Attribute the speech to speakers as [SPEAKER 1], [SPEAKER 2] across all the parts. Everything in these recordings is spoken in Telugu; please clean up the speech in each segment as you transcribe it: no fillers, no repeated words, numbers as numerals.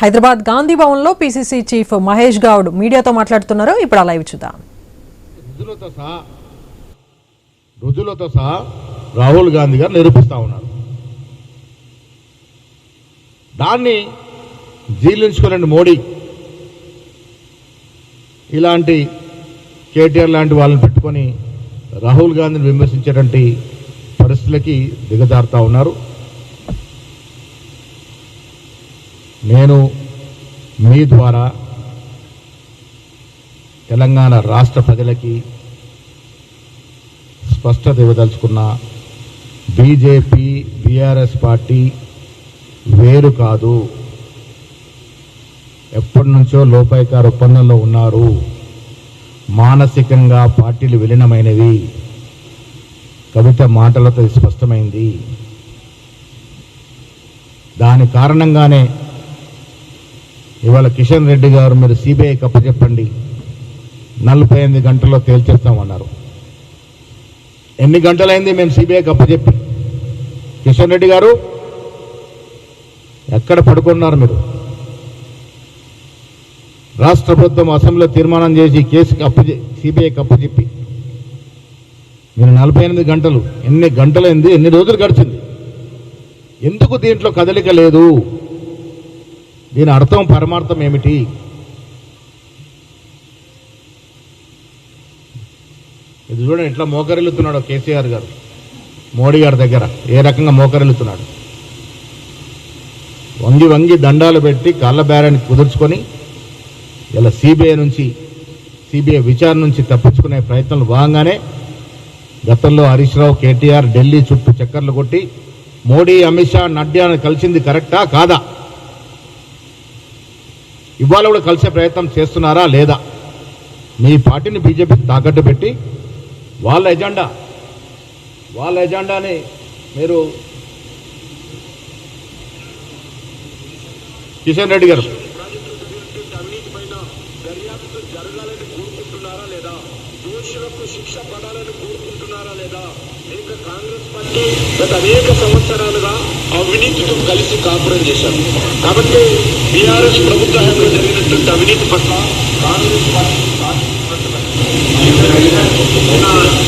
[SPEAKER 1] హైదరాబాద్ గాంధీ భవన్లో పీసీసీ చీఫ్ మహేష్ గౌడ్ మీడియాతో మాట్లాడుతున్నారు. ఇప్పుడు ఆ లైవ్ చూద్దాం.
[SPEAKER 2] రుజువులతో సహా రాహుల్ గాంధీ గారు నిరూపిస్తా ఉన్నారు. దాన్ని జీర్ణించుకోలేండి మోడీ ఇలాంటి కేటీఆర్ లాంటి వాళ్ళని పెట్టుకొని రాహుల్ గాంధీని విమర్శించేటువంటి పరిస్థితులకి దిగజారుతా ఉన్నారు. నేను మీ ద్వారా తెలంగాణ రాష్ట్ర ప్రజలకి స్పష్టత ఇవ్వదలుచుకున్న, బీజేపీ బీఆర్ఎస్ పార్టీ వేరు కాదు. ఎప్పటి నుంచో లోపాయికార ఒప్పందంలో ఉన్నారు. మానసికంగా పార్టీలు విలీనమైనవి. కవిత మాటలతో స్పష్టమైంది. దాని కారణంగానే ఇవాళ కిషన్ రెడ్డి గారు మీరు సిబిఐకి అప్పచెప్పండి, 48 గంటల్లో తేల్చేస్తామన్నారు. ఎన్ని గంటలైంది మేము సిబిఐకి అప్పచెప్పి? కిషన్ రెడ్డి గారు ఎక్కడ పడుకున్నారు మీరు? రాష్ట్ర ప్రభుత్వం అసెంబ్లీలో తీర్మానం చేసి కేసుకి సిబిఐకి అప్పచెప్పి మీరు 48 గంటలు, ఎన్ని గంటలైంది? ఎన్ని రోజులు గడిచింది? ఎందుకు దీంట్లో కదలిక లేదు? దీని అర్థం పరమార్థం ఏమిటి? ఇది చూడండి ఎట్లా మోకరిల్లుతున్నాడు కేసీఆర్ గారు మోడీ గారి దగ్గర, ఏ రకంగా మోకరిల్లుతున్నాడు. వంగి వంగి దండాలు పెట్టి కాళ్ళ బేరాన్ని కుదుర్చుకొని ఇలా సిబిఐ విచారణ నుంచి తప్పించుకునే ప్రయత్నాలు భాగంగానే గతంలో హరీష్ రావు, కేటీఆర్ ఢిల్లీ చుట్టూ చక్కర్లు కొట్టి మోడీ, అమిత్ షా, నడ్డాను కలిసింది కరెక్టా కాదా? ఇవాళ కూడా కలిసే ప్రయత్నం చేస్తున్నారా లేదా? మీ పార్టీని బీజేపీకి తాకట్టు పెట్టి వాళ్ళ ఎజెండాని మీరు కిషన్ రెడ్డి గారు
[SPEAKER 3] గత అనేక సంవత్సరాలుగా అవినీతితో కలిసి కాపురం చేశారు. కాబట్టి బీఆర్ఎస్ ప్రభుత్వ హయాంలో జరిగినటువంటి అవినీతి పట్ల కాంగ్రెస్ పార్టీ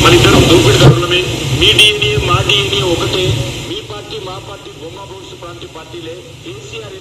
[SPEAKER 3] మన ఇద్దరం దోపిడిదారులమే. మీ డిఎన్ఏ మా డిఎన్ఏ ఒకటే. మీ పార్టీ మా పార్టీ బొమ్మ భవిష్యత్ పార్టీలే. కేసీఆర్